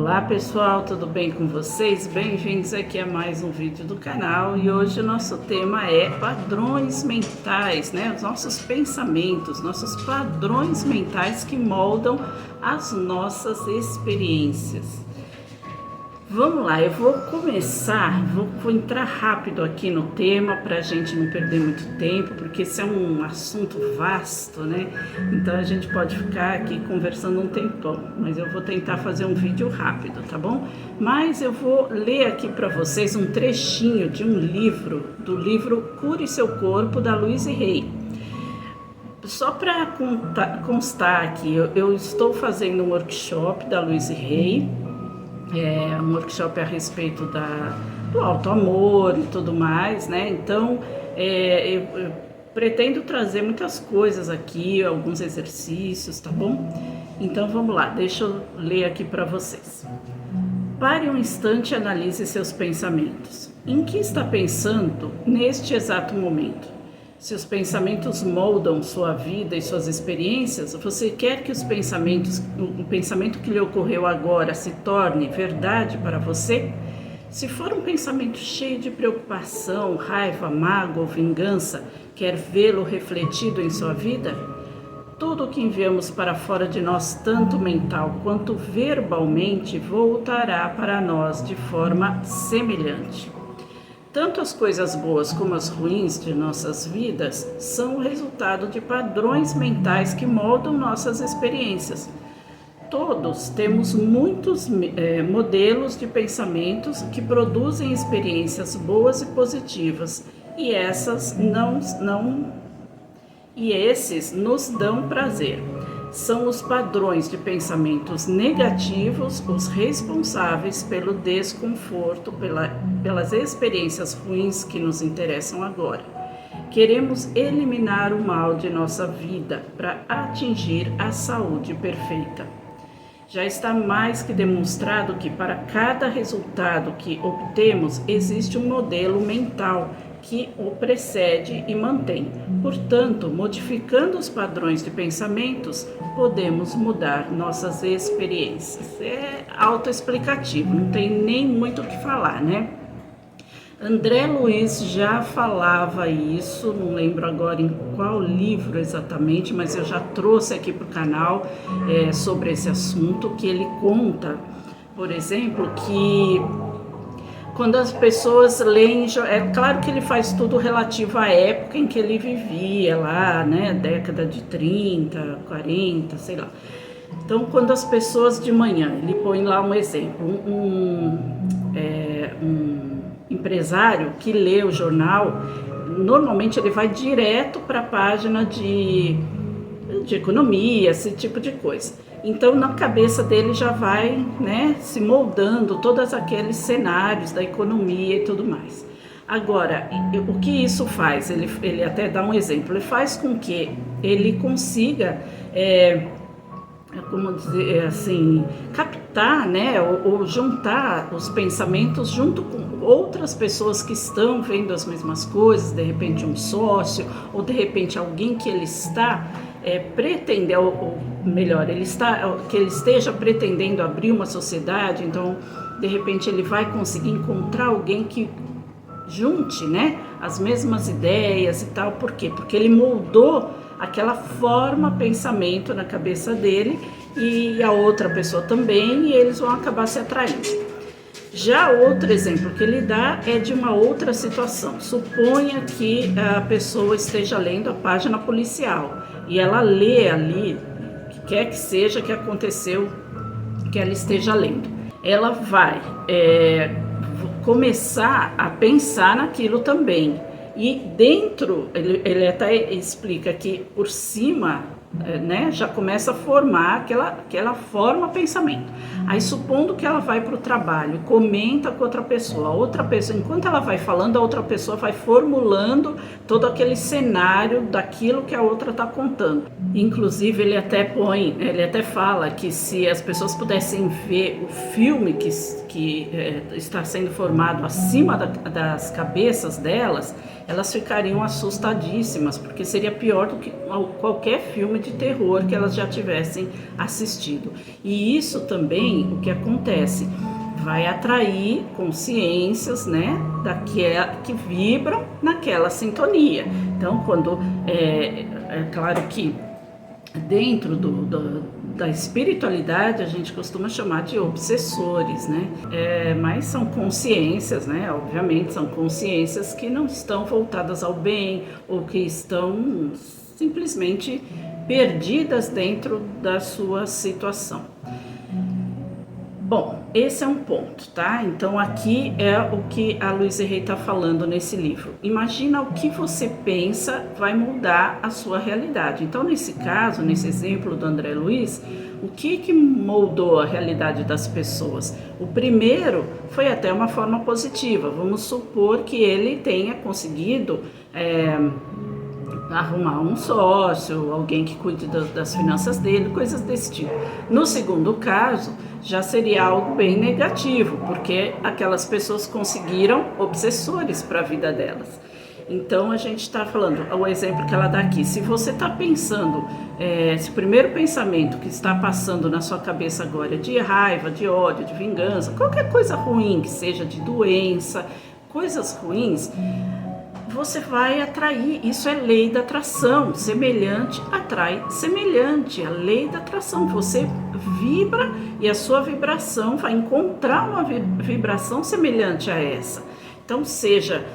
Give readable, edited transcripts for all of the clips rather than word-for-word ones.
Olá pessoal, tudo bem com vocês? Bem-vindos aqui a mais um vídeo do canal e hoje o nosso tema é padrões mentais, né? Os nossos pensamentos, nossos padrões mentais que moldam as nossas experiências. Vamos lá, eu vou começar, vou entrar rápido aqui no tema para a gente não perder muito tempo, porque esse é um assunto vasto, né? Então a gente pode ficar aqui conversando um tempão, mas eu vou tentar fazer um vídeo rápido, tá bom? Mas eu vou ler aqui para vocês um trechinho de um livro, do livro Cure Seu Corpo, da Louise Hay. Só para constar aqui, eu estou fazendo um workshop da Louise Hay. É um workshop a respeito do auto-amor e tudo mais, né? Então, eu pretendo trazer muitas coisas aqui, alguns exercícios, tá bom? Então, vamos lá, deixa eu ler aqui para vocês. Pare um instante e analise seus pensamentos. Em que está pensando neste exato momento? Se os pensamentos moldam sua vida e suas experiências, você quer que o pensamento que lhe ocorreu agora se torne verdade para você? Se for um pensamento cheio de preocupação, raiva, mágoa ou vingança, quer vê-lo refletido em sua vida? Tudo o que enviamos para fora de nós, tanto mental quanto verbalmente, voltará para nós de forma semelhante. Tanto as coisas boas como as ruins de nossas vidas são o resultado de padrões mentais que moldam nossas experiências. Todos temos muitos modelos de pensamentos que produzem experiências boas e positivas, e esses nos dão prazer. São os padrões de pensamentos negativos os responsáveis pelo desconforto, pelas experiências ruins que nos interessam agora. Queremos eliminar o mal de nossa vida para atingir a saúde perfeita. Já está mais que demonstrado que para cada resultado que obtemos existe um modelo mental que o precede e mantém. Portanto, modificando os padrões de pensamentos, podemos mudar nossas experiências. É autoexplicativo, não tem nem muito o que falar, né? André Luiz já falava isso, não lembro agora em qual livro exatamente, mas eu já trouxe aqui para o canal sobre esse assunto, que ele conta, por exemplo, que quando as pessoas leem, é claro que ele faz tudo relativo à época em que ele vivia lá, né, década de 30, 40, sei lá. Então, quando as pessoas de manhã, ele põe lá um exemplo, um empresário que lê o jornal, normalmente ele vai direto para a página de economia, esse tipo de coisa. Então, na cabeça dele já vai, né, se moldando todos aqueles cenários da economia e tudo mais. Agora, o que isso faz? Ele até dá um exemplo. Ele faz com que ele consiga, como dizer assim, captar, né, ou juntar os pensamentos junto com outras pessoas que estão vendo as mesmas coisas, de repente um sócio, ou de repente alguém que ele está que ele esteja pretendendo abrir uma sociedade. Então, de repente ele vai conseguir encontrar alguém que junte, né, as mesmas ideias e tal. Por quê? Porque ele moldou aquela forma pensamento na cabeça dele e a outra pessoa também, e eles vão acabar se atraindo. Já outro exemplo que ele dá é de uma outra situação. Suponha que a pessoa esteja lendo a página policial e ela lê ali, o que quer que seja que aconteceu, que ela esteja lendo. Ela vai começar a pensar naquilo também. E dentro, ele até explica que por cima, né, já começa a formar aquela forma pensamento. Aí, supondo que ela vai para o trabalho e comenta com outra pessoa, enquanto ela vai falando, a outra pessoa vai formulando todo aquele cenário daquilo que a outra está contando. Inclusive, ele até fala que se as pessoas pudessem ver o filme que está sendo formado acima das cabeças delas, elas ficariam assustadíssimas, porque seria pior do que qualquer filme de terror que elas já tivessem assistido. E isso também, o que acontece, vai atrair consciências, né, que vibram naquela sintonia. Então, quando é claro que dentro da espiritualidade a gente costuma chamar de obsessores, né? Mas são consciências, né? Obviamente são consciências que não estão voltadas ao bem ou que estão simplesmente perdidas dentro da sua situação. Bom, esse é um ponto, tá? Então aqui é o que a Louise Hay está falando nesse livro. Imagina o que você pensa vai mudar a sua realidade. Então nesse caso, nesse exemplo do André Luiz, o que moldou a realidade das pessoas? O primeiro foi até uma forma positiva. Vamos supor que ele tenha conseguido arrumar um sócio, alguém que cuide das finanças dele, coisas desse tipo. No segundo caso, já seria algo bem negativo, porque aquelas pessoas conseguiram obsessores para a vida delas. Então a gente está falando, o exemplo que ela dá aqui, se você está pensando, esse primeiro pensamento que está passando na sua cabeça agora é de raiva, de ódio, de vingança, qualquer coisa ruim que seja, de doença, coisas ruins, você vai atrair. Isso é lei da atração, semelhante atrai semelhante, a lei da atração. Você vibra e a sua vibração vai encontrar uma vibração semelhante a essa. Então, seja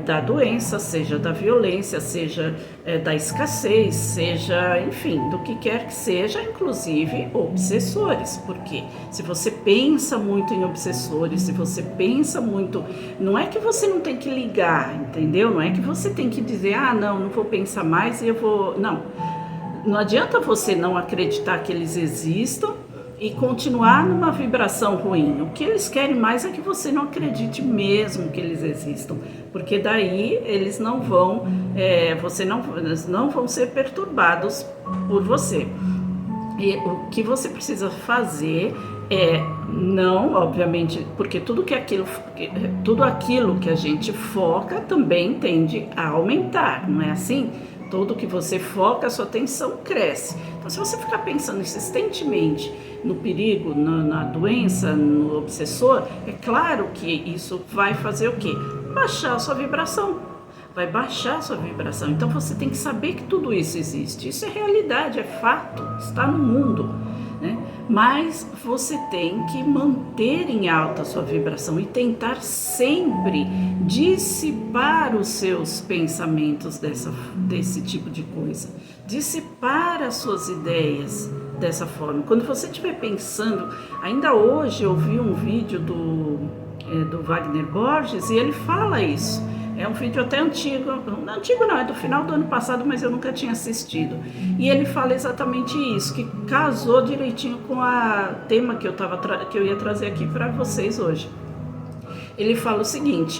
da doença, seja da violência, seja da escassez, seja, enfim, do que quer que seja, inclusive obsessores. Porque se você pensa muito em obsessores, se você pensa muito, não é que você não tem que ligar, entendeu? Não é que você tem que dizer, não vou pensar mais e eu vou... Não adianta você não acreditar que eles existam e continuar numa vibração ruim. O que eles querem mais é que você não acredite mesmo que eles existam, porque daí eles não vão, eles não vão ser perturbados por você. E o que você precisa fazer não, obviamente, porque tudo aquilo que a gente foca também tende a aumentar, não é assim? Tudo que você foca, a sua atenção cresce. Então, se você ficar pensando insistentemente no perigo, na doença, no obsessor, é claro que isso vai fazer o quê? Baixar a sua vibração. Vai baixar a sua vibração. Então, você tem que saber que tudo isso existe. Isso é realidade, é fato, está no mundo, né? Mas você tem que manter em alta a sua vibração e tentar sempre dissipar os seus pensamentos desse tipo de coisa, dissipar as suas ideias dessa forma. Quando você estiver pensando, ainda hoje eu vi um vídeo do Wagner Borges e ele fala isso. É um vídeo até antigo, não, é do final do ano passado, mas eu nunca tinha assistido. E ele fala exatamente isso, que casou direitinho com o tema que eu ia trazer aqui para vocês hoje. Ele fala o seguinte,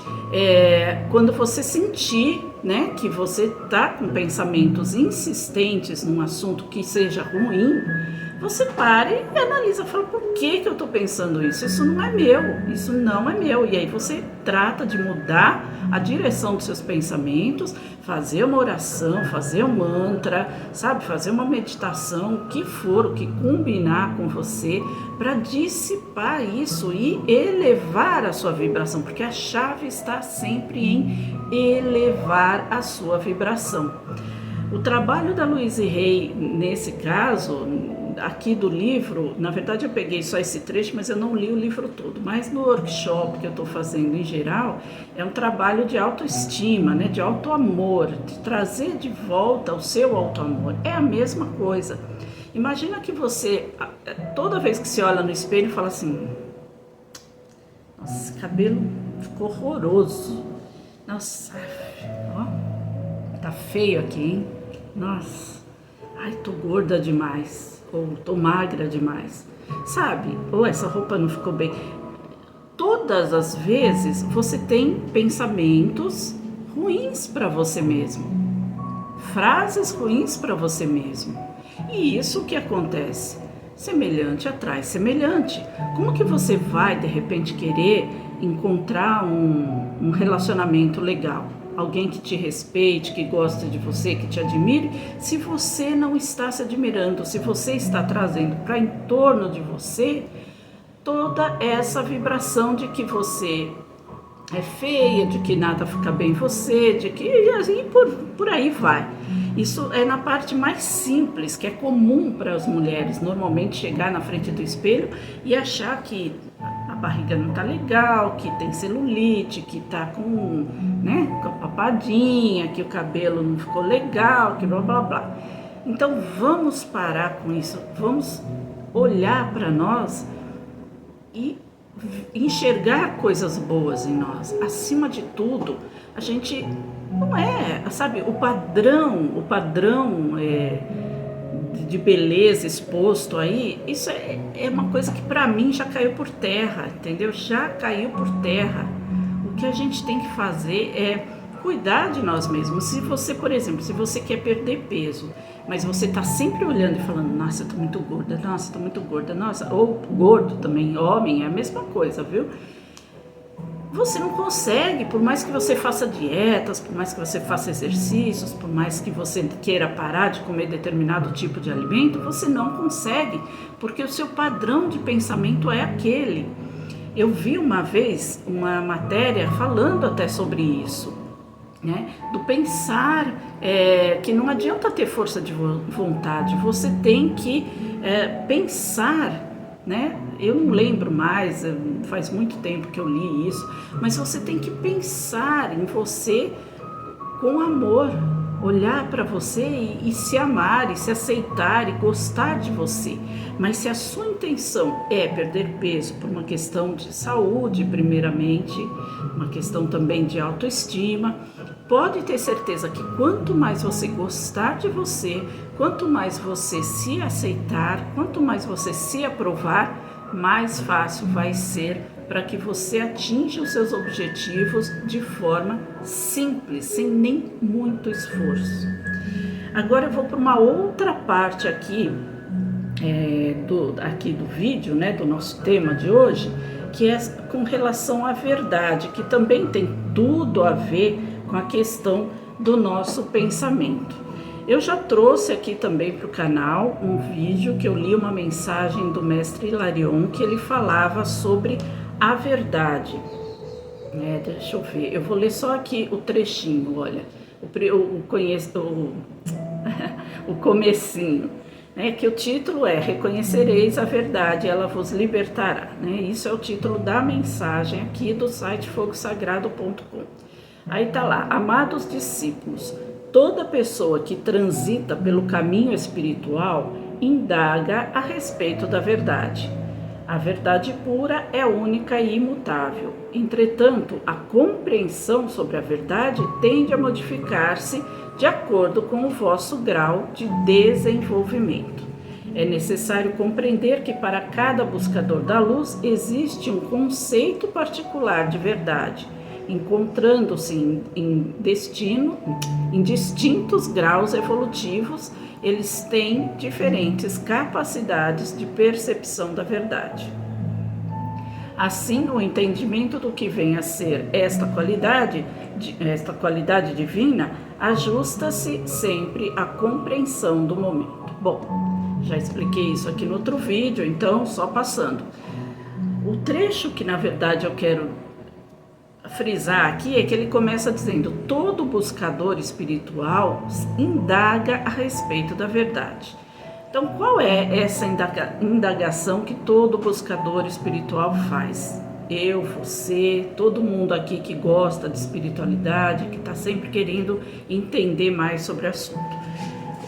quando você sentir, né, que você está com pensamentos insistentes num assunto que seja ruim, você pare e analisa, fala, por que eu estou pensando isso? Isso não é meu, isso não é meu. E aí você trata de mudar a direção dos seus pensamentos, fazer uma oração, fazer um mantra, sabe? Fazer uma meditação, o que for, o que combinar com você, para dissipar isso e elevar a sua vibração, porque a chave está sempre em elevar a sua vibração. O trabalho da Louise Hay, nesse caso, aqui do livro, na verdade eu peguei só esse trecho, mas eu não li o livro todo, mas no workshop que eu estou fazendo em geral, é um trabalho de autoestima, né, de autoamor, de trazer de volta o seu autoamor. É a mesma coisa. Imagina que você, toda vez que você olha no espelho, fala assim, nossa, esse cabelo ficou horroroso, nossa, ó, tá feio aqui, hein, nossa, ai, tô gorda demais, ou tô magra demais, sabe? Ou essa roupa não ficou bem. Todas as vezes você tem pensamentos ruins para você mesmo, frases ruins para você mesmo. E isso que acontece. semelhante atrai semelhante. Como que você vai, de repente, querer encontrar um relacionamento legal? Alguém que te respeite, que goste de você, que te admire, se você não está se admirando, se você está trazendo para em torno de você toda essa vibração de que você é feia, de que nada fica bem em você, de que e assim por aí vai. Isso é na parte mais simples, que é comum para as mulheres normalmente chegar na frente do espelho e achar que a barriga não tá legal, que tem celulite, que tá com a papadinha, que o cabelo não ficou legal, que blá blá blá. Então vamos parar com isso, vamos olhar para nós e enxergar coisas boas em nós. Acima de tudo, a gente não sabe, o padrão de beleza exposto aí, isso é uma coisa que para mim já caiu por terra, entendeu? Já caiu por terra. O que a gente tem que fazer é cuidar de nós mesmos. Se você, por exemplo, se você quer perder peso, mas você está sempre olhando e falando, nossa, eu tô muito gorda, nossa, tô muito gorda, nossa, ou gordo também, homem, é a mesma coisa, viu? Você não consegue, por mais que você faça dietas, por mais que você faça exercícios, por mais que você queira parar de comer determinado tipo de alimento, você não consegue, porque o seu padrão de pensamento é aquele. Eu vi uma vez uma matéria falando até sobre isso, né? Do pensar, que não adianta ter força de vontade, você tem que pensar, né? Eu não lembro mais, faz muito tempo que eu li isso, mas você tem que pensar em você com amor, olhar para você e se amar, e se aceitar e gostar de você. Mas se a sua intenção é perder peso por uma questão de saúde, primeiramente, uma questão também de autoestima, pode ter certeza que quanto mais você gostar de você, quanto mais você se aceitar, quanto mais você se aprovar, mais fácil vai ser para que você atinja os seus objetivos de forma simples, sem nem muito esforço. Agora eu vou para uma outra parte aqui, do vídeo, né, do nosso tema de hoje, que é com relação à verdade, que também tem tudo a ver com a questão do nosso pensamento. Eu já trouxe aqui também para o canal um vídeo que eu li uma mensagem do mestre Hilarion, que ele falava sobre a verdade. Deixa eu ver, eu vou ler só aqui o trechinho, olha, o comecinho, né, que o título é Reconhecereis a verdade, ela vos libertará, né? Isso é o título da mensagem aqui do site fogosagrado.com. Aí tá lá, amados discípulos, toda pessoa que transita pelo caminho espiritual indaga a respeito da verdade. A verdade pura é única e imutável. Entretanto, a compreensão sobre a verdade tende a modificar-se de acordo com o vosso grau de desenvolvimento. É necessário compreender que para cada buscador da luz existe um conceito particular de verdade, encontrando-se em distintos graus evolutivos, eles têm diferentes capacidades de percepção da verdade. Assim, o entendimento do que vem a ser esta qualidade divina ajusta-se sempre à compreensão do momento. Bom, já expliquei isso aqui no outro vídeo, então só passando. O trecho que na verdade eu quero frisar aqui é que ele começa dizendo: todo buscador espiritual indaga a respeito da verdade. Então, qual é essa indagação que todo buscador espiritual faz? Eu, você, todo mundo aqui que gosta de espiritualidade, que está sempre querendo entender mais sobre o assunto.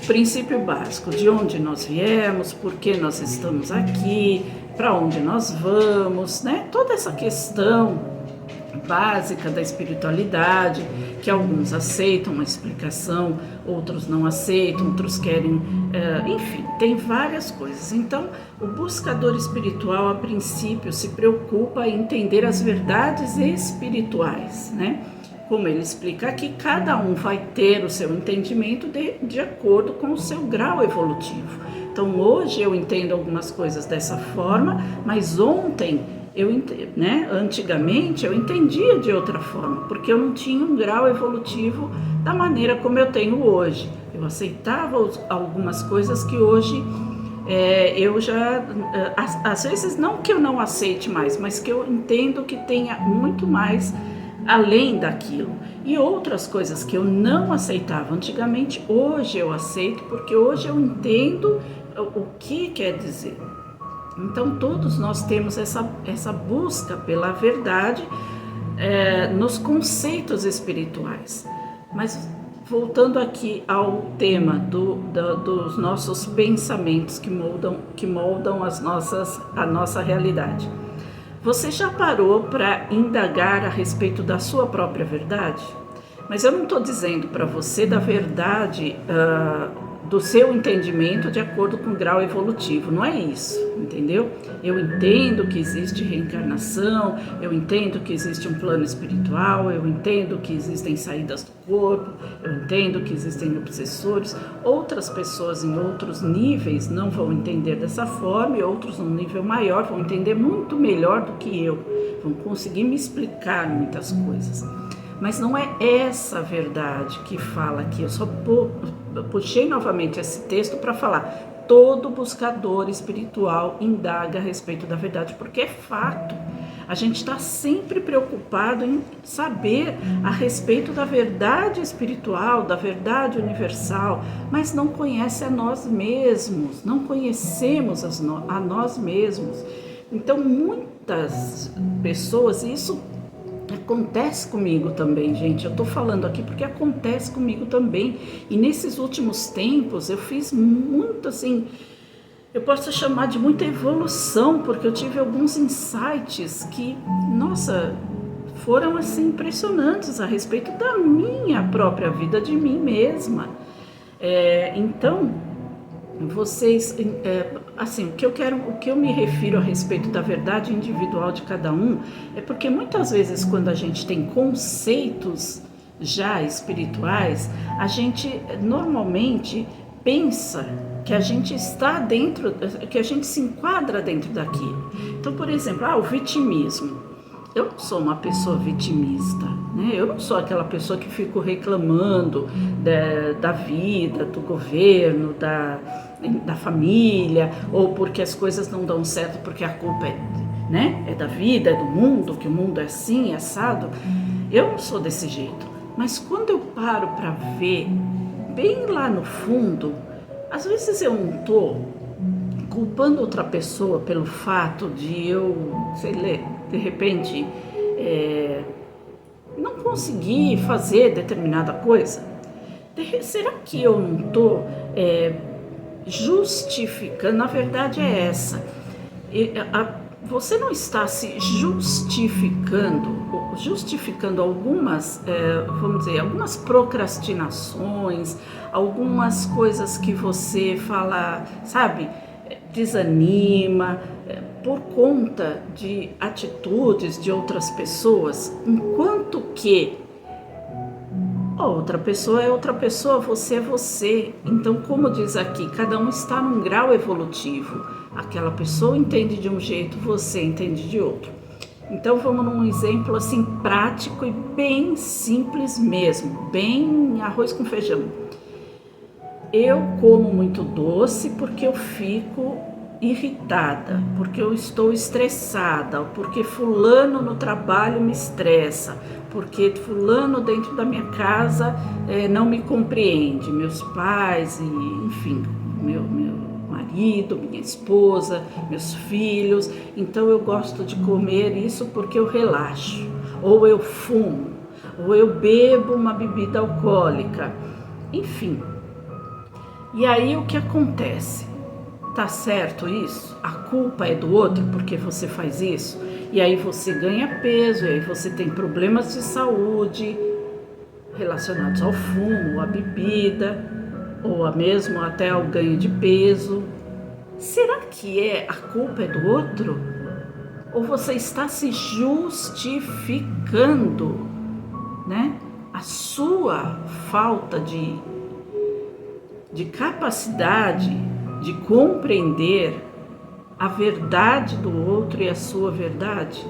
O princípio básico: de onde nós viemos, por que nós estamos aqui, para onde nós vamos, né? Toda essa questão básica da espiritualidade, que alguns aceitam uma explicação, outros não aceitam, outros querem, enfim, tem várias coisas. Então, o buscador espiritual, a princípio, se preocupa em entender as verdades espirituais, né? Como ele explica aqui, cada um vai ter o seu entendimento de acordo com o seu grau evolutivo. Então hoje eu entendo algumas coisas dessa forma, mas ontem antigamente eu entendia de outra forma, porque eu não tinha um grau evolutivo da maneira como eu tenho hoje. Eu aceitava algumas coisas que hoje eu já, às vezes não que eu não aceite mais, mas que eu entendo que tenha muito mais além daquilo. E outras coisas que eu não aceitava antigamente, hoje eu aceito, porque hoje eu entendo o que quer dizer. Então todos nós temos essa busca pela verdade nos conceitos espirituais. Mas voltando aqui ao tema dos nossos pensamentos que moldam a nossa realidade. Você já parou para indagar a respeito da sua própria verdade? Mas eu não estou dizendo para você da verdade do seu entendimento de acordo com o grau evolutivo, não é isso, entendeu? Eu entendo que existe reencarnação, eu entendo que existe um plano espiritual, eu entendo que existem saídas do corpo, eu entendo que existem obsessores. Outras pessoas em outros níveis não vão entender dessa forma e outros num nível maior vão entender muito melhor do que eu, vão conseguir me explicar muitas coisas. Mas não é essa verdade que fala aqui. Eu só puxei novamente esse texto para falar: todo buscador espiritual indaga a respeito da verdade, porque é fato. A gente está sempre preocupado em saber a respeito da verdade espiritual, da verdade universal, mas não conhece a nós mesmos, não conhecemos a nós mesmos. Então muitas pessoas, isso acontece comigo também, gente. Eu tô falando aqui porque acontece comigo também. E nesses últimos tempos eu fiz muito assim, eu posso chamar de muita evolução, porque eu tive alguns insights que, nossa, foram assim impressionantes a respeito da minha própria vida, de mim mesma. Então, vocês, assim, o que eu me refiro a respeito da verdade individual de cada um é porque muitas vezes quando a gente tem conceitos já espirituais, a gente normalmente pensa que a gente está dentro, que a gente se enquadra dentro daquilo. Então, por exemplo, o vitimismo. Eu não sou uma pessoa vitimista, né? Eu não sou aquela pessoa que fico reclamando da vida, do governo, da família, ou porque as coisas não dão certo, porque a culpa é da vida, é do mundo, que o mundo é assim, é assado. Eu não sou desse jeito. Mas quando eu paro para ver bem lá no fundo, às vezes eu não estou culpando outra pessoa pelo fato de eu, de repente, não conseguir fazer determinada coisa. Será que eu não estou justificando? Na verdade é essa. Você não está se justificando algumas, vamos dizer, algumas procrastinações, algumas coisas que você fala, sabe, desanima, por conta de atitudes de outras pessoas, enquanto que outra pessoa é outra pessoa, você é você. Então, como diz aqui, cada um está num grau evolutivo. Aquela pessoa entende de um jeito, você entende de outro. Então, vamos num exemplo assim prático e bem simples mesmo, bem arroz com feijão. Eu como muito doce porque eu fico irritada, porque eu estou estressada, porque fulano no trabalho me estressa, porque fulano dentro da minha casa não me compreende, meus pais, enfim, meu marido, minha esposa, meus filhos. Então eu gosto de comer isso porque eu relaxo, ou eu fumo, ou eu bebo uma bebida alcoólica, enfim. E aí o que acontece? Tá certo isso? A culpa é do outro porque você faz isso? E aí você ganha peso, e aí você tem problemas de saúde relacionados ao fumo, à bebida, ou mesmo até ao ganho de peso. Será que a culpa é do outro? Ou você está se justificando, né? A sua falta de capacidade de compreender a verdade do outro e a sua verdade?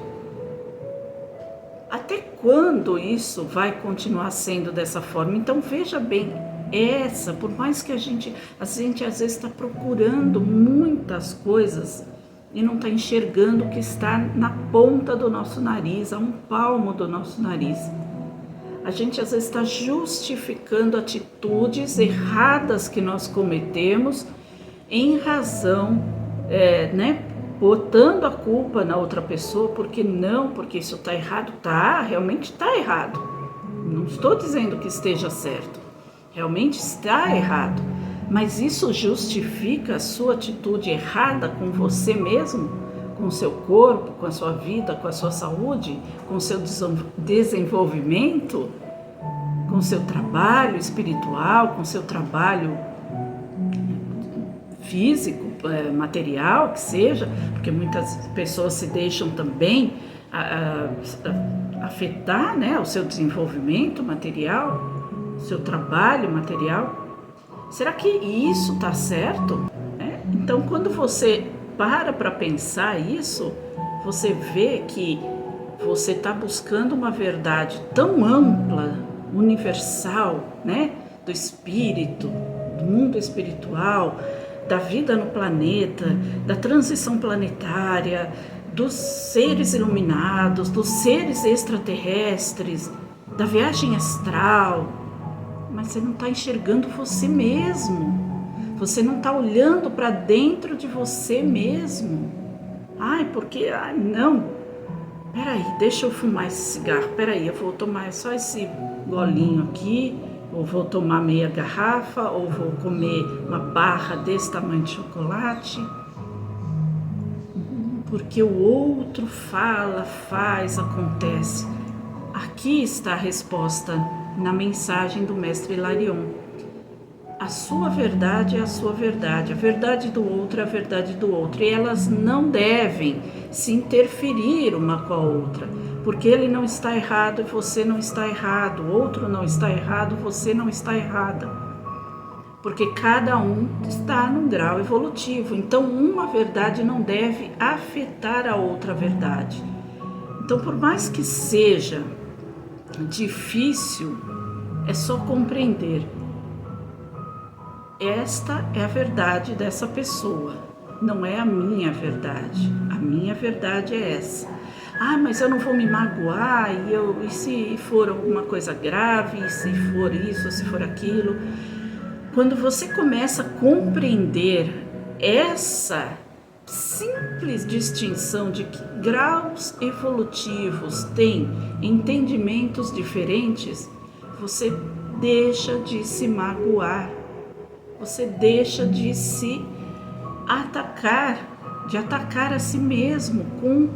Até quando isso vai continuar sendo dessa forma? Então veja bem, por mais que a gente às vezes está procurando muitas coisas e não está enxergando o que está na ponta do nosso nariz, a um palmo do nosso nariz. A gente às vezes está justificando atitudes erradas que nós cometemos em razão, botando a culpa na outra pessoa, porque isso está errado. Realmente está errado. Não estou dizendo que esteja certo. Realmente está errado. Mas isso justifica a sua atitude errada com você mesmo, com o seu corpo, com a sua vida, com a sua saúde, com o seu desenvolvimento, com o seu trabalho espiritual, com o seu trabalho físico, material, que seja, porque muitas pessoas se deixam também afetar, o seu desenvolvimento material, o seu trabalho material. Será que isso está certo? Então, quando você para pensar isso, você vê que você está buscando uma verdade tão ampla, universal, do espírito, do mundo espiritual, da vida no planeta, da transição planetária, dos seres iluminados, dos seres extraterrestres, da viagem astral, mas você não está enxergando você mesmo. Você não está olhando para dentro de você mesmo. Não. Peraí, deixa eu fumar esse cigarro. Peraí, eu vou tomar só esse golinho aqui, ou vou tomar meia garrafa, ou vou comer uma barra desse tamanho de chocolate. Porque o outro fala, faz, acontece. Aqui está a resposta na mensagem do Mestre Hilarion. A sua verdade é a sua verdade, a verdade do outro é a verdade do outro, e elas não devem se interferir uma com a outra, porque ele não está errado e você não está errado, o outro não está errado, você não está errada, porque cada um está num grau evolutivo, então uma verdade não deve afetar a outra verdade. Então, por mais que seja difícil, é só compreender. Esta é a verdade dessa pessoa, não é a minha verdade. A minha verdade é essa. Mas eu não vou me magoar, e se for alguma coisa grave, e se for isso, se for aquilo. Quando você começa a compreender essa simples distinção de que graus evolutivos têm entendimentos diferentes, você deixa de se magoar. Você deixa de se atacar a si mesmo com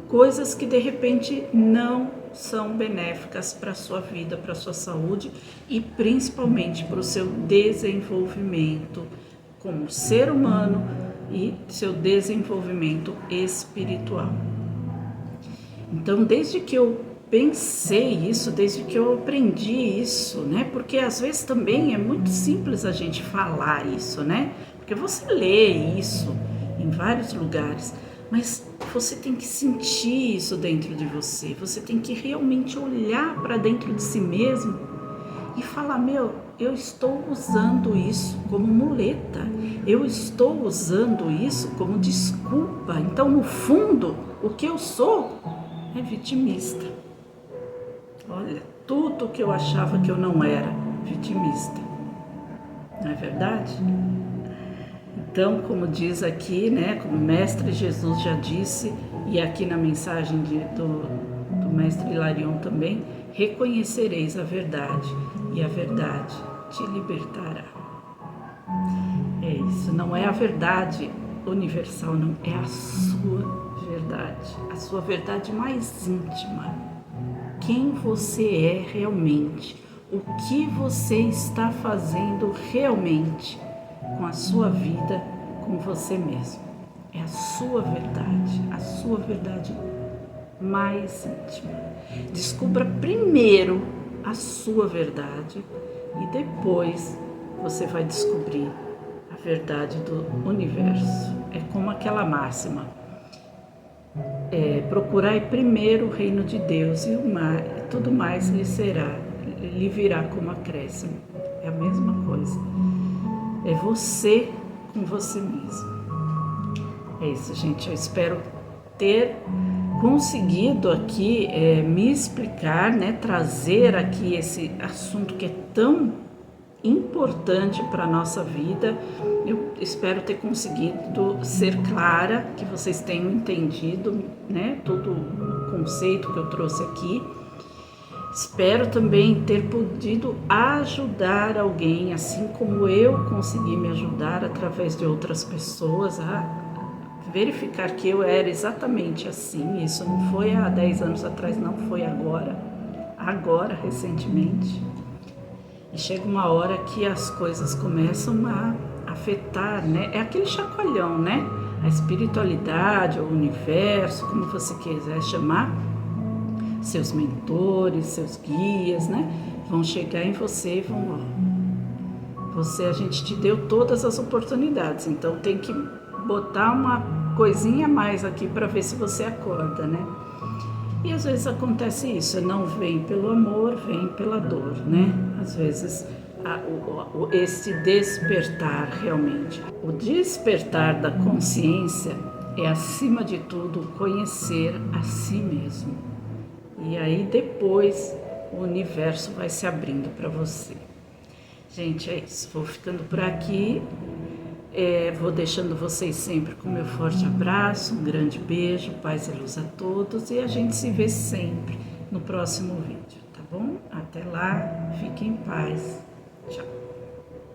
coisas que de repente não são benéficas para a sua vida, para a sua saúde e principalmente para o seu desenvolvimento como ser humano e seu desenvolvimento espiritual. Então, desde que eu pensei isso, desde que eu aprendi isso, porque às vezes também é muito simples a gente falar isso, porque você lê isso em vários lugares, mas você tem que sentir isso dentro de você, você tem que realmente olhar para dentro de si mesmo e falar, eu estou usando isso como muleta, eu estou usando isso como desculpa, então no fundo o que eu sou é vitimista. Olha, tudo que eu achava que eu não era, vitimista. Não é verdade? Então, como diz aqui, como o Mestre Jesus já disse, e aqui na mensagem do Mestre Hilarion também, reconhecereis a verdade, e a verdade te libertará. É isso, não é a verdade universal, não, é a sua verdade mais íntima. Quem você é realmente, o que você está fazendo realmente com a sua vida, com você mesmo. É a sua verdade mais íntima. Descubra primeiro a sua verdade e depois você vai descobrir a a verdade do universo. É como aquela máxima: procurai primeiro o reino de Deus e tudo mais lhe virá como acréscimo. É a mesma coisa. É você com você mesmo. É isso, gente. Eu espero ter conseguido aqui me explicar, né, trazer aqui esse assunto que é tão importante para a nossa vida. Eu espero ter conseguido ser clara, que vocês tenham entendido, né, todo o conceito que eu trouxe aqui. Espero também ter podido ajudar alguém, assim como eu consegui me ajudar através de outras pessoas a verificar que eu era exatamente assim. Isso não foi há 10 anos atrás, não, foi agora, recentemente. E chega uma hora que as coisas começam a afetar, né? É aquele chacoalhão, né? A espiritualidade, o universo, como você quiser chamar, seus mentores, seus guias, né? Vão chegar em você e vão, a gente te deu todas as oportunidades, então tem que botar uma coisinha a mais aqui para ver se você acorda, né? E às vezes acontece isso, não vem pelo amor, vem pela dor, né? Às vezes esse despertar realmente. O despertar da consciência é, acima de tudo, conhecer a si mesmo. E aí depois o universo vai se abrindo para você. Gente, é isso. Vou ficando por aqui. Vou deixando vocês sempre com meu forte abraço, um grande beijo, paz e luz a todos, e a gente se vê sempre no próximo vídeo, tá bom? Até lá, fiquem em paz. Tchau.